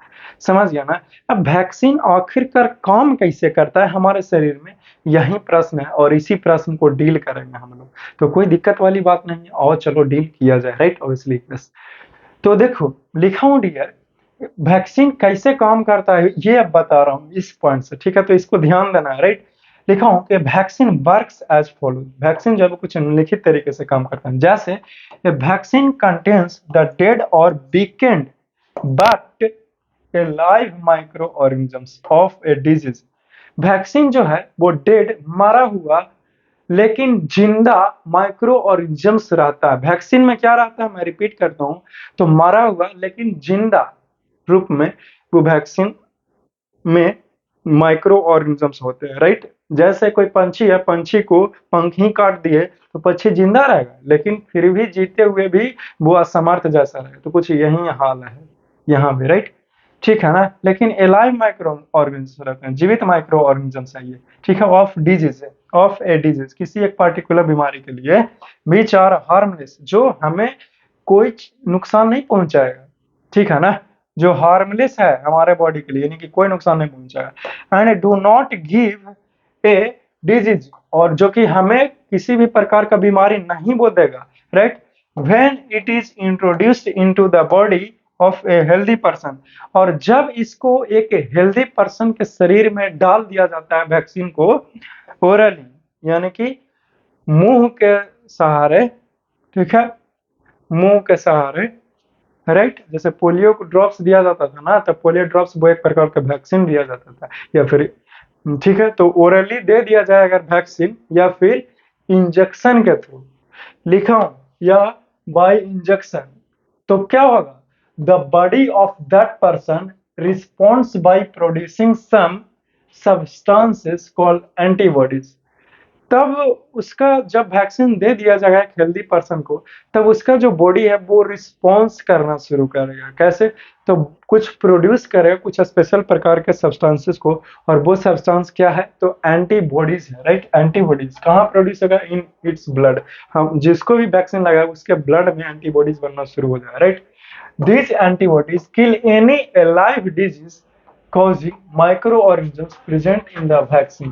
समझ गया ना? अब वैक्सीन आखिरकार काम कैसे करता है हमारे शरीर में, यही प्रश्न है, और इसी प्रश्न को डील करेंगे हम लोग। तो कोई दिक्कत वाली बात नहीं है, और चलो डील किया जाए, राइट? Obviously yes. तो देखो, लिखा हूं डियर, वैक्सीन कैसे काम करता है ये अब बता रहा हूं इस पॉइंट से, ठीक है? तो इसको ध्यान देना है, राइट? लिखा हूं कि vaccine works as follow. Vaccine जब कुछ निम्नलिखित तरीके से काम करता है, जैसे a vaccine contains the dead और weakened but a live micro organisms of a disease. Vaccine जो है वो डेड, मरा हुआ, लेकिन जिंदा माइक्रो ऑर्गेनिजम्स रहता है। वैक्सीन में क्या रहता है, मैं रिपीट करता हूं, तो मरा हुआ लेकिन जिंदा रूप में वो वैक्सीन में माइक्रो ऑर्गेनिजम्स होते हैं, राइट? जैसे कोई पंछी है, पंछी को पंख ही काट दिए तो पक्षी जिंदा रहेगा, लेकिन फिर भी जीते हुए भी वो असमर्थ जैसा रहेगा। तो कुछ यही हाल है यहाँ भी, राइट? ठीक है ना? लेकिन एलाइव माइक्रो ऑर्गेनिजम्स रहते हैं, जीवित माइक्रो ऑर्गेनिजम्स है ये, ठीक है? Of disease, of a disease, किसी एक पार्टिकुलर बीमारी के लिए, विच आर हार्मलेस, जो हमें कोई नुकसान नहीं पहुंचाएगा, ठीक है ना? जो हार्मलेस है हमारे बॉडी के लिए, यानी कि कोई नुकसान नहीं पहुंचाएगा। And do not give a disease, और जो कि हमें किसी भी प्रकार का बीमारी नहीं वो देगा, right? When it is introduced into the body of a healthy person, और जब इसको एक हेल्दी पर्सन के शरीर में डाल दिया जाता है वैक्सीन को ओरली, यानी कि मुंह के सहारे, ठीक है? मुंह के सहारे, राइट? जैसे पोलियो को ड्रॉप्स दिया जाता था ना, तो पोलियो ड्रॉप्स वो एक प्रकार का वैक्सीन दिया जाता था, या फिर, ठीक है, तो ओरली दे दिया जाए अगर वैक्सीन, या फिर इंजेक्शन के थ्रू, लिखा हूं, या बाय इंजेक्शन, तो क्या होगा? The body of that person responds by producing some substances called antibodies. तब उसका, जब वैक्सीन दे दिया जाएगा एक हेल्दी पर्सन को, तब उसका जो बॉडी है वो रिस्पॉन्स करना शुरू करेगा। कैसे? तो कुछ प्रोड्यूस करेगा, कुछ स्पेशल प्रकार के सब्सटेंसेस को, और वो सब्सटेंस क्या है? तो एंटीबॉडीज है, राइट? एंटीबॉडीज कहाँ प्रोड्यूस होगा? In its blood. हम जिसको भी वैक्सीन लगाए उसके ब्लड में एंटीबॉडीज बनना शुरू हो जाए, right? These antibodies kill any alive disease causing microorganisms present in the vaccine।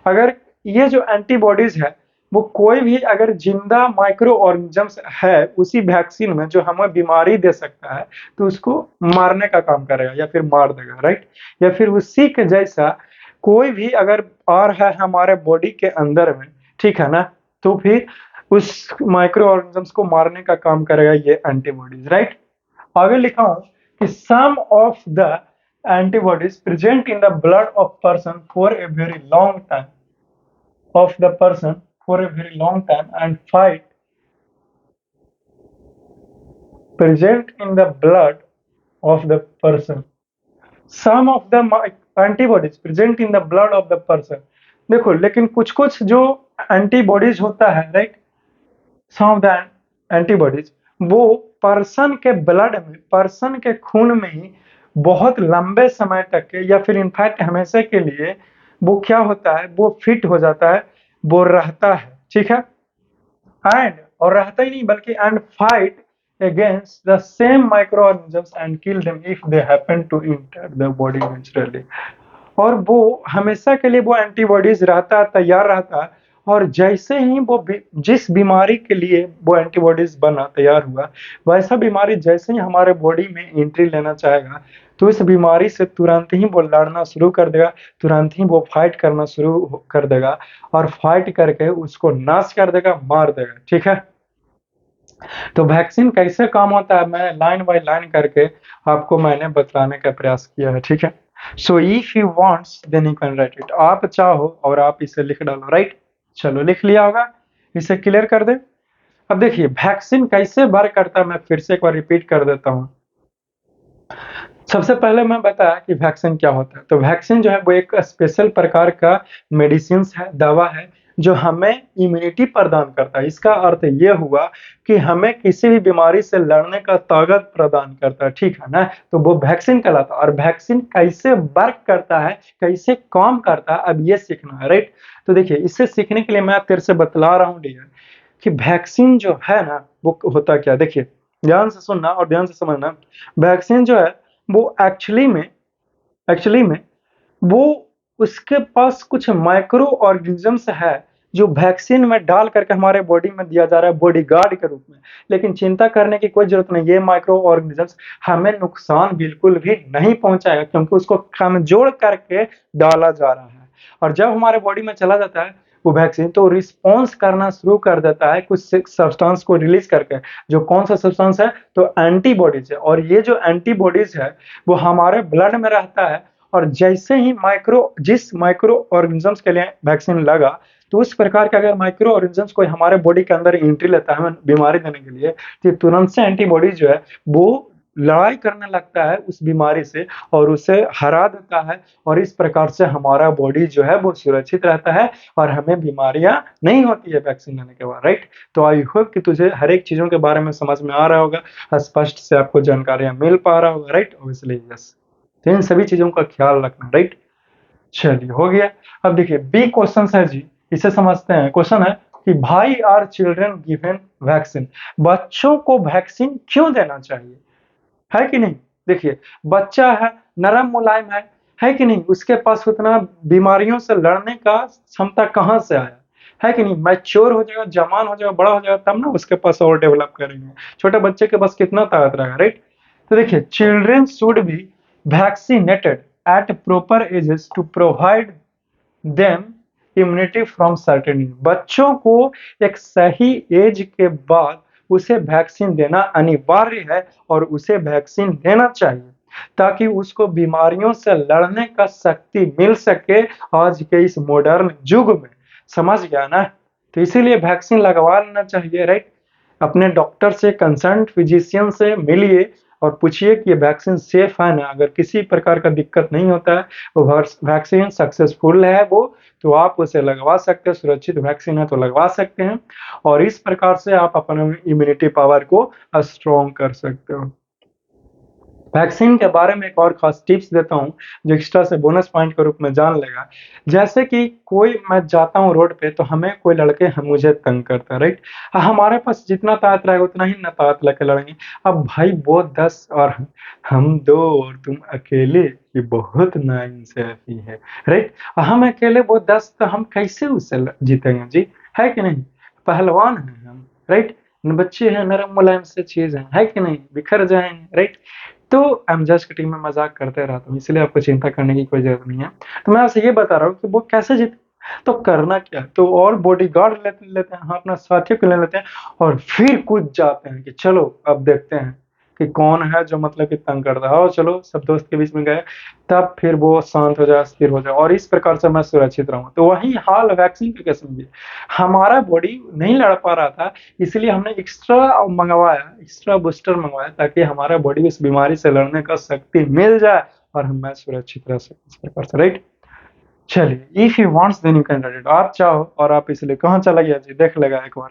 अगर ये जो एंटीबॉडीज है वो कोई भी अगर जिंदा माइक्रो ऑर्गेनिजम्स है उसी वैक्सीन में जो हमें बीमारी दे सकता है, तो उसको मारने का काम करेगा या फिर मार देगा, राइट? या फिर उसी के जैसा कोई भी अगर आ रहा है हमारे बॉडी के अंदर में, ठीक है ना, तो फिर उस माइक्रो ऑर्गेनिजम्स को मारने का काम करेगा ये एंटीबॉडीज, राइट? आगे लिखा हूं कि some of the antibodies present in the blood of person for a very long time, of the person for a very long time and fight present in the blood of the person, some of the antibodies present in the blood of the person। देखो, लेकिन कुछ कुछ जो एंटीबॉडीज होता है, right, some of the antibodies वो पर्सन के ब्लड में, पर्सन के खून में ही बहुत लंबे समय तक के, या फिर इनफैक्ट हमेशा के लिए वो क्या होता है, वो फिट हो जाता है, वो रहता है, ठीक है। एंड और रहता ही नहीं बल्कि and fight against the same microorganisms and kill them if they happen to enter the body naturally। और वो हमेशा के लिए वो एंटीबॉडीज रहता है, तैयार रहता है। और जैसे ही वो जिस बीमारी के लिए वो एंटीबॉडीज बना तैयार हुआ, वैसा बीमारी जैसे ही हमारे बॉडी में एंट्री लेना चाहेगा, तो इस बीमारी से तुरंत ही वो लड़ना शुरू कर देगा, तुरंत ही वो फाइट करना शुरू कर देगा, और फाइट करके उसको नाश कर देगा, मार देगा, ठीक है। तो वैक्सीन कैसे काम होता है, मैं लाइन बाय लाइन करके आपको मैंने बतलाने का प्रयास किया है, ठीक है। So if you wants then you can write it, आप चाहो और आप इसे लिख डालो, राइट। चलो लिख लिया होगा, इसे क्लियर कर दे। अब देखिए वैक्सीन कैसे वर्क करता है, मैं फिर से एक बार रिपीट कर देता हूँ। सबसे पहले मैं बताया कि वैक्सीन क्या होता है। तो वैक्सीन जो है वो एक स्पेशल प्रकार का मेडिसिन है, दवा है, जो हमें इम्यूनिटी प्रदान करता है। इसका अर्थ ये हुआ कि हमें किसी भी बीमारी से लड़ने का ताकत प्रदान करता है, ठीक है ना। तो वो वैक्सीन कहलाता है। और वैक्सीन कैसे वर्क करता है, कैसे काम करता है, अब ये सीखना है, राइट। तो देखिए इसे सीखने के लिए मैं तेरे से बतला रहा हूँ डियर, कि वैक्सीन जो है ना वो होता क्या। देखिए ध्यान से सुनना और ध्यान से समझना। वैक्सीन जो है वो एक्चुअली में वो उसके पास कुछ माइक्रो ऑर्गेनिजम्स है, जो वैक्सीन में डाल करके हमारे बॉडी में दिया जा रहा है बॉडीगार्ड के रूप में। लेकिन चिंता करने की कोई जरूरत नहीं, ये माइक्रो ऑर्गेनिजम्स हमें नुकसान बिल्कुल भी नहीं पहुंचाएगा, क्योंकि उसको कमजोर करके डाला जा रहा है। और जब हमारे बॉडी में चला जाता है वो वैक्सीन, तो रिस्पॉन्स करना शुरू कर देता है कुछ सब्सटेंस को रिलीज करके। जो कौन सा सब्सटेंस है, तो एंटीबॉडीज है। और ये जो एंटीबॉडीज है वो हमारे ब्लड में रहता है। और जैसे ही जिस माइक्रो ऑर्गेनिजम्स के लिए वैक्सीन लगा, तो उस प्रकार के अगर माइक्रो ऑर्गेनिजम्स कोई हमारे बॉडी के अंदर एंट्री लेता है हमें बीमारी देने के लिए, तो तुरंत से एंटीबॉडीज जो है वो लड़ाई करने लगता है उस बीमारी से, और उसे हरा देता है। और इस प्रकार से हमारा बॉडी जो है वो सुरक्षित रहता है, और हमें बीमारियां नहीं होती है वैक्सीन लेने के बाद, राइट। तो आई होप कि तुझे हर एक चीजों के बारे में समझ में आ रहा होगा, स्पष्ट से आपको जानकारियां मिल पा रहा होगा, राइट। ऑब्वियसली यस, तो इन सभी चीजों का ख्याल रखना, राइट। चलिए हो गया। अब देखिए बी क्वेश्चन है जी, इसे समझते हैं। क्वेश्चन है कि भाई आर चिल्ड्रन गिवन वैक्सीन, बच्चों को वैक्सीन क्यों देना चाहिए, है कि नहीं। देखिए बच्चा है, नरम मुलायम है कि नहीं, उसके पास उतना बीमारियों से लड़ने का क्षमता कहाँ से आया, है कि नहीं। मैच्योर हो जाएगा, जवान हो जाएगा, बड़ा हो जाएगा, तब ना उसके पास और डेवलप करेंगे। छोटे बच्चे के पास कितना ताकत रहेगा, राइट। तो देखिए children should be vaccinated at proper ages to provide them immunity from certain. बच्चों को एक सही एज के बाद उसे वैक्सीन देना अनिवार्य है, और उसे वैक्सीन देना चाहिए, ताकि उसको बीमारियों से लड़ने का शक्ति मिल सके आज के इस मॉडर्न युग में। समझ गया ना। तो इसीलिए वैक्सीन लगवा लेना चाहिए, राइट। अपने डॉक्टर से, कंसर्न्ड फिजिशियन से मिलिए और पूछिए कि ये वैक्सीन सेफ है ना। अगर किसी प्रकार का दिक्कत नहीं होता है, वो वैक्सीन सक्सेसफुल है वो, तो आप उसे लगवा सकते हैं। सुरक्षित वैक्सीन है तो लगवा सकते हैं, और इस प्रकार से आप अपने इम्यूनिटी पावर को स्ट्रॉन्ग कर सकते हो। वैक्सीन के बारे में एक और खास टिप्स देता हूँ, जो एक्स्ट्रा से बोनस पॉइंट के रूप में जान लेगा। जैसे कि कोई मैं जाता हूँ रोड पे, तो हमें कोई लड़के हम मुझे तंग करता है, राइट। हमारे पास जितना ताकत रहेगा उतना ही ना ताकत लेके लड़ेंगे। अब भाई वो 10 और हम 2 और तुम अकेले, ये बहुत नाइंसाफी है, राइट। हम अकेले वो 10, तो हम कैसे उससे जीतेंगे जी, है कि नहीं। पहलवान हैं हम, राइट। बच्चे हैं, नरम मुलायम से चीज है कि नहीं, बिखर जाएंगे, राइट। तो आई एम जस्ट किडिंग, मैं मजाक करते रहता हूँ, इसलिए आपको चिंता करने की कोई जरूरत नहीं है। तो मैं आपसे ये बता रहा हूँ कि वो कैसे जीते। तो करना क्या, तो और बॉडीगार्ड लेते हैं, हाँ अपना साथियों को ले लेते हैं, और फिर कूद जाते हैं कि चलो अब देखते हैं कि कौन है जो मतलब कि तंग करता है। और चलो सब दोस्त के बीच में गए, तब फिर वो शांत हो जाए, स्थिर हो जाए, और इस प्रकार से मैं सुरक्षित रहूँ। तो वही हाल वैक्सीन के केस में भी, हमारा बॉडी नहीं लड़ पा रहा था, इसलिए हमने एक्स्ट्रा मंगवाया, एक्स्ट्रा बूस्टर मंगवाया, ताकि हमारा बॉडी इस बीमारी से लड़ने का शक्ति मिल जाए, और हम सुरक्षित रह सके इस प्रकार से, राइट। चलिए if you wants then you can write it, आप चाहो और आप इसलिए कहाँ चला गया जी, देख लेगा एक बार,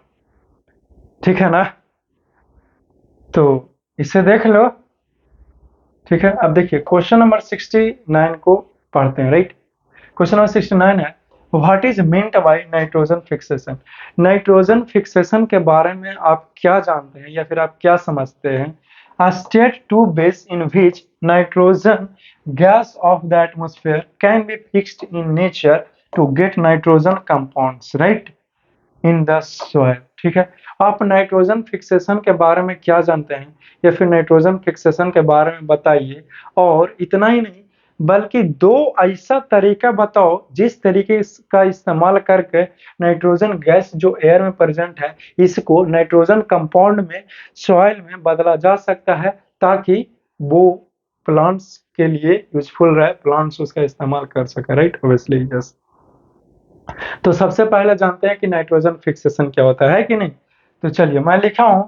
ठीक है ना। तो इसे देख लो, ठीक है। अब देखिए क्वेश्चन नंबर 69 को पढ़ते हैं, राइट। क्वेश्चन नंबर 69 है, what is meant by nitrogen fixation. Nitrogen fixation के बारे में आप क्या जानते हैं या फिर आप क्या समझते हैं? A state to base in which nitrogen gas of the atmosphere can be fixed in nature to get nitrogen compounds, right? In the soil. ठीक है, आप नाइट्रोजन फिक्सेशन के बारे में क्या जानते हैं या फिर नाइट्रोजन फिक्सेशन के बारे में बताइए। और इतना ही नहीं बल्कि दो ऐसा तरीका बताओ जिस तरीके का इस्तेमाल करके नाइट्रोजन गैस जो एयर में प्रेजेंट है इसको नाइट्रोजन कंपाउंड में सॉइल में बदला जा सकता है ताकि वो प्लांट्स के लिए यूजफुल रहे, प्लांट्स उसका इस्तेमाल कर सके, राइट? Obviously yes. तो सबसे पहले जानते हैं कि नाइट्रोजन फिक्सेशन क्या होता है कि नहीं। तो चलिए मैं लिखा हूं,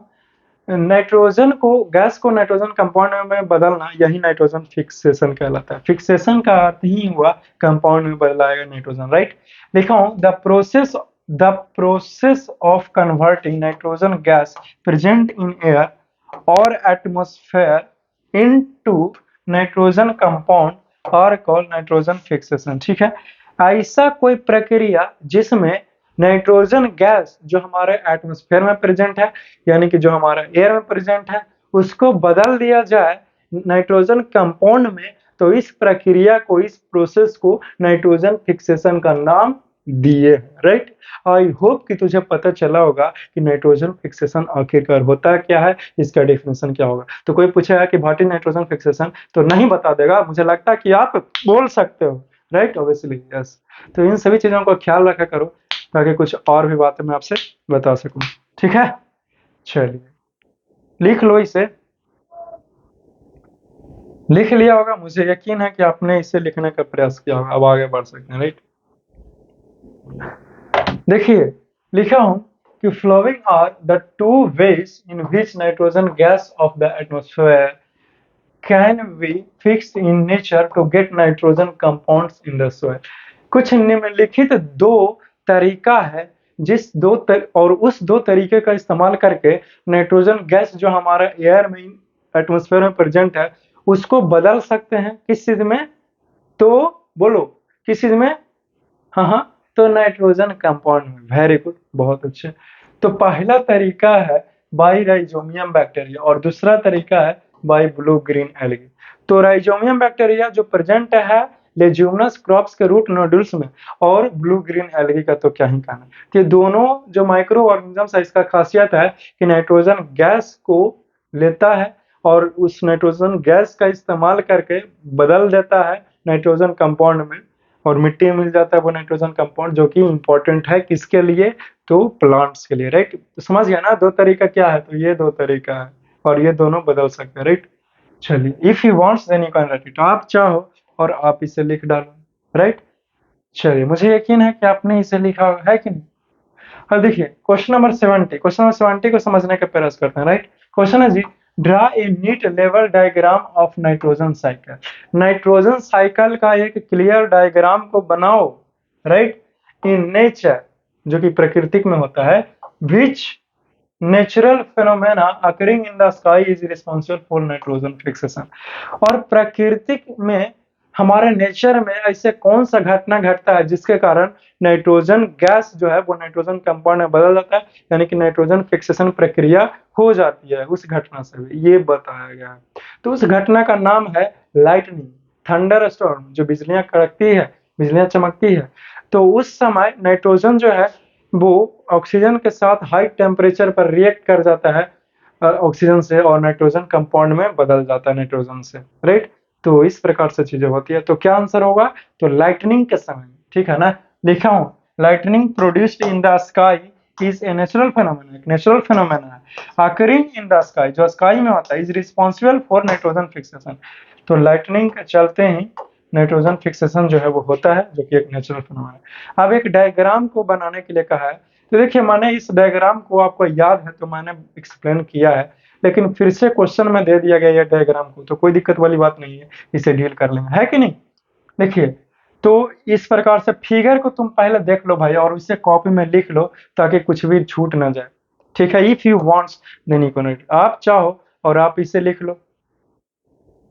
नाइट्रोजन को गैस को नाइट्रोजन कंपाउंड में बदलना यही नाइट्रोजन फिक्सेशन कहलाता है। फिक्सेशन का अर्थ ही हुआ कंपाउंड में बदलाएगा नाइट्रोजन, राइट? लिखा हूं, the process of converting nitrogen gas present in air और atmosphere into nitrogen compound are called nitrogen fixation. ठीक है, ऐसा कोई प्रक्रिया जिसमें नाइट्रोजन गैस जो हमारे एटमॉस्फेयर में प्रेजेंट है यानी कि जो हमारा एयर में प्रेजेंट है उसको बदल दिया जाए नाइट्रोजन कंपाउंड में, तो इस प्रक्रिया को, इस प्रोसेस को नाइट्रोजन फिक्सेशन का नाम दिए, राइट? आई होप कि तुझे पता चला होगा कि नाइट्रोजन फिक्सेशन आखिरकार होता क्या है, इसका डेफिनेशन क्या होगा। तो कोई पूछेगा कि व्हाट इज नाइट्रोजन फिक्सेशन, तो नहीं बता देगा, मुझे लगता है कि आप बोल सकते हो, राइट? Obviously yes. तो इन सभी चीजों को ख्याल रखा करो ताकि कुछ और भी बातें मैं आपसे बता सकूं। ठीक है, चलिए लिख लो इसे। लिख लिया होगा, मुझे यकीन है कि आपने इसे लिखने का प्रयास किया होगा। अब आगे बढ़ सकते हैं, राइट? देखिए लिखा हूं कि flowing are the two ways in which nitrogen gas of the atmosphere can be fixed in nature to get nitrogen compounds in the soil. कुछ निम्नलिखित दो तरीका है और उस दो तरीके का इस्तेमाल करके नाइट्रोजन गैस जो हमारा एयर में, एटमॉस्फेयर में प्रेजेंट है उसको बदल सकते हैं। किस चीज में? तो बोलो किस चीज में? हाँ हाँ, तो नाइट्रोजन कंपाउंड में। वेरी गुड, बहुत अच्छे। तो पहला तरीका है बाई राइजोमियम बैक्टीरिया और दूसरा तरीका है बाई ब्लू ग्रीन एल्गी। तो राइजोमियम बैक्टीरिया जो प्रेजेंट है लेज्यूमिनस क्रॉप्स के रूट नोडुल्स में, और ब्लू ग्रीन एल्गी का तो क्या ही कहना। तो ये दोनों जो माइक्रो ऑर्गेनिजम्स है इसका खासियत है कि नाइट्रोजन गैस को लेता है और उस नाइट्रोजन गैस का इस्तेमाल करके बदल देता है नाइट्रोजन कंपाउंड में, और मिट्टी में मिल जाता है वो नाइट्रोजन कंपाउंड, जो कि इंपॉर्टेंट है किसके लिए? तो प्लांट्स के लिए, राइट? तो समझ गया ना दो तरीका क्या है? तो ये दो तरीका है और ये दोनों बदल सकते हैं, राइट? चलिए, if you wants then you can write it. आप चाहो और आप इसे लिख डालो, राइट? चलिए, मुझे यकीन है कि आपने इसे लिखा है कि नहीं। अब देखिए क्वेश्चन नंबर 70, क्वेश्चन नंबर 70 को समझने का प्रयास करते हैं, राइट? क्वेश्चन है जी, draw a neat level diagram of nitrogen cycle. Nitrogen cycle का एक क्लियर डायग्राम को बनाओ, राइट? इन नेचर, जो कि प्रकृति में होता है, विच natural phenomena occurring in the sky is responsible for nitrogen fixation. और प्रकृति में, हमारे नेचर में ऐसे कौन सा घटना घटता है जिसके कारण नाइट्रोजन गैस जो है वो नाइट्रोजन कंपाउंड में बदल जाता है, यानी कि नाइट्रोजन फिक्सेशन प्रक्रिया हो जाती है उस घटना से भी, ये बताया गया है। तो उस घटना का नाम है लाइटनिंग, थंडर स्टॉर्म, जो बिजलियां कड़कती है, बिजलियां चमकती है। तो उस समय नाइट्रोजन जो है वो ऑक्सीजन के साथ हाई टेम्परेचर पर रिएक्ट कर जाता है ऑक्सीजन से, और नाइट्रोजन कंपाउंड में बदल जाता है नाइट्रोजन से, राइट? तो इस प्रकार से चीजें होती है। तो क्या आंसर होगा? तो लाइटनिंग के समय, ठीक है ना? लिखा हूं, lightning produced in the sky is a natural phenomena, एक नेचुरल फेनोमेना है अकरिंग इन द स्काई, जो स्काई में होता है, is responsible for nitrogen fixation. तो लाइटनिंग के चलते ही नाइट्रोजन फिक्सेशन जो है वो होता है, जो कि एक नेचुरल फेनोमेना है। अब एक डायग्राम को बनाने के लिए कहा है, तो देखिए मैंने इस डायग्राम को, आपको याद है तो मैंने एक्सप्लेन किया है, लेकिन फिर से क्वेश्चन में दे दिया गया ये डायग्राम को, तो कोई दिक्कत वाली बात नहीं है, इसे डील कर लेंगे, है कि नहीं? देखिए, तो इस प्रकार से फिगर को तुम पहले देख लो भाई और उसे कॉपी में लिख लो ताकि कुछ भी छूट ना जाए, ठीक है? If you wants then you can, आप चाहो और आप इसे लिख लो।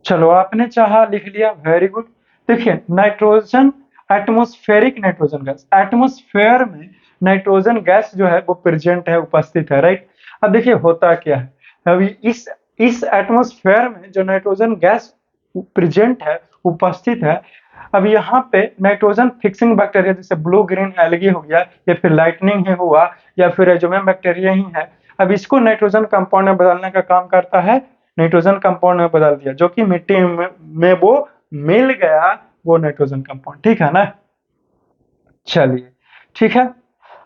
चलो, आपने चाहा लिख लिया, वेरी गुड। देखिए nitrogen atmospheric nitrogen gas, atmosphere में नाइट्रोजन गैस जो है वो प्रेजेंट है, उपस्थित है, राइट। अब देखिए होता क्या है, अभी इस एटमॉस्फेयर में जो नाइट्रोजन गैस प्रेजेंट है, उपस्थित है, अब यहाँ पे नाइट्रोजन फिक्सिंग बैक्टीरिया जैसे ब्लू ग्रीन एल्गी हो गया, या फिर लाइटनिंग ही हुआ, या फिर एजोमियम बैक्टीरिया ही है, अब इसको नाइट्रोजन कंपाउंड में बदलने का काम करता है, नाइट्रोजन कंपाउंड में बदल दिया, जो कि मिट्टी में वो मिल गया, वो नाइट्रोजन कंपाउंड, ठीक है ना। चलिए ठीक है,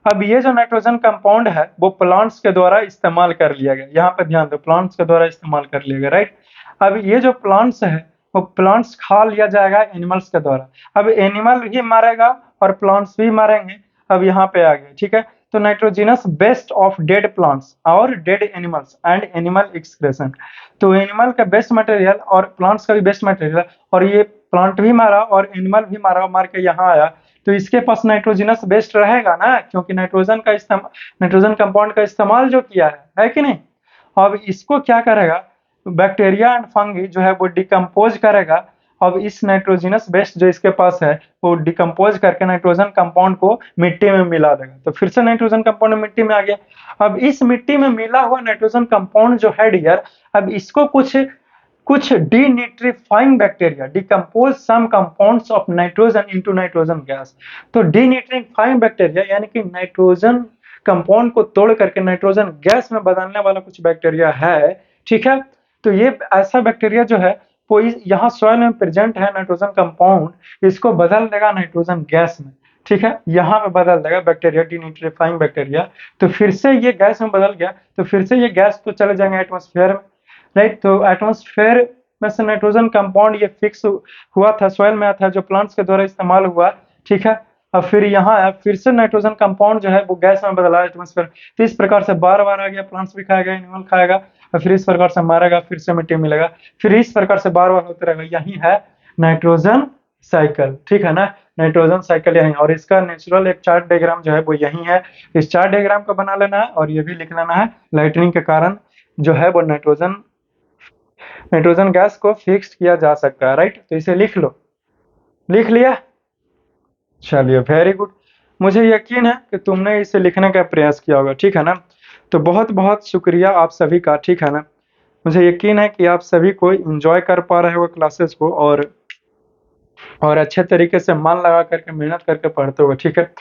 अब ये जो नाइट्रोजन कंपाउंड है वो प्लांट्स के द्वारा इस्तेमाल कर लिया गया, यहाँ पे ध्यान दो, प्लांट्स के द्वारा इस्तेमाल कर लिया गया, राइट। अब ये जो प्लांट्स है वो प्लांट्स खा लिया जाएगा एनिमल्स के द्वारा, अब एनिमल भी मारेगा और प्लांट्स भी मारेंगे, अब यहाँ पे आ गया, ठीक है। तो nitrogenous waste of dead plants और dead animals and animal excretion, तो एनिमल का बेस्ट मटेरियल और प्लांट्स का भी बेस्ट मटेरियल, और ये प्लांट भी मारा और एनिमल भी मारा, मार के यहाँ आया, तो इसके पास नाइट्रोजिनस बेस्ट रहेगा ना, क्योंकि नाइट्रोजन कंपाउंड का इस्तेमाल जो किया है कि नहीं। अब इसको क्या करेगा, बैक्टीरिया एंड फंगी जो है वो डिकम्पोज करेगा, अब इस नाइट्रोजिनस बेस्ट जो इसके पास है वो डिकम्पोज करके नाइट्रोजन कंपाउंड को मिट्टी में मिला देगा, तो फिर से नाइट्रोजन कंपाउंड मिट्टी में आ गया। अब इस मिट्टी में मिला हुआ नाइट्रोजन कंपाउंड जो है डियर, अब इसको कुछ denitrifying bacteria decompose some compounds of nitrogen into nitrogen gas, तो डीनिट्रीफाइंग बैक्टीरिया यानी कि नाइट्रोजन कंपाउंड को तोड़ करके नाइट्रोजन गैस में बदलने वाला कुछ बैक्टीरिया है, ठीक है। तो ये ऐसा बैक्टीरिया जो है वो यहाँ सॉइल में प्रेजेंट है, नाइट्रोजन कंपाउंड, इसको बदल देगा नाइट्रोजन गैस में, ठीक है, यहाँ पे बदल देगा बैक्टीरिया, डीनिट्रीफाइंग बैक्टीरिया, तो फिर से ये गैस में बदल गया, तो फिर से ये गैस तो चले जाएंगे एटमॉस्फेयर में, राइट। तो एटमॉस्फेयर में से नाइट्रोजन कंपाउंड ये फिक्स हुआ था, सॉइल में आया था, जो प्लांट्स के द्वारा इस्तेमाल हुआ, ठीक है। अब फिर यहाँ आया, फिर से नाइट्रोजन कंपाउंड जो है वो गैस में बदला एटमॉस्फेयर, तो इस प्रकार से बार बार आ गया, प्लांट्स भी खाएगा, एनिमल खाएगा, और फिर इस प्रकार से मारेगा, फिर से मिट्टी मिलेगा, फिर इस प्रकार से बार बार होते रहेगा, यही है नाइट्रोजन साइकिल, ठीक है ना, नाइट्रोजन साइकिल यही, और इसका नेचुरल एक चार्ट डायग्राम जो है वो यही है, इस चार्ट डायग्राम को बना लेना है, और ये भी लिख लेना है, लाइटनिंग के कारण जो है वो नाइट्रोजन गैस को फिक्स किया जा सकता है, राइट। तो इसे लिख लो, लिख लिया, चलिए वेरी गुड, मुझे यकीन है कि तुमने इसे लिखने का प्रयास किया होगा, ठीक है ना। तो बहुत बहुत शुक्रिया आप सभी का, ठीक है ना, मुझे यकीन है कि आप सभी को एंजॉय कर पा रहे हो क्लासेस को, और अच्छे तरीके से मन लगा करके मेहनत करके पढ़ते हो, ठीक है।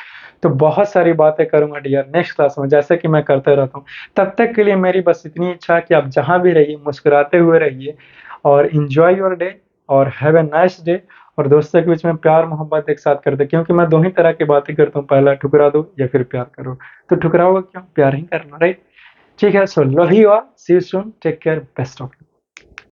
तो बहुत सारी बातें करूंगा डियर नेक्स्ट क्लास में, जैसे कि मैं करते रहता हूँ। तब तक के लिए मेरी बस इतनी इच्छा है कि आप जहाँ भी रहिए मुस्कुराते हुए रहिए, और इंजॉय योर डे, और हैव ए नाइस डे, और दोस्तों के बीच में प्यार मोहब्बत एक साथ करते, क्योंकि मैं दो ही तरह की बातें करता हूँ, पहला ठुकरा दो या फिर प्यार करो, तो ठुकराओगे क्यों, प्यार ही करना, राइट। ठीक है, so love you all, see you soon, take care, best of.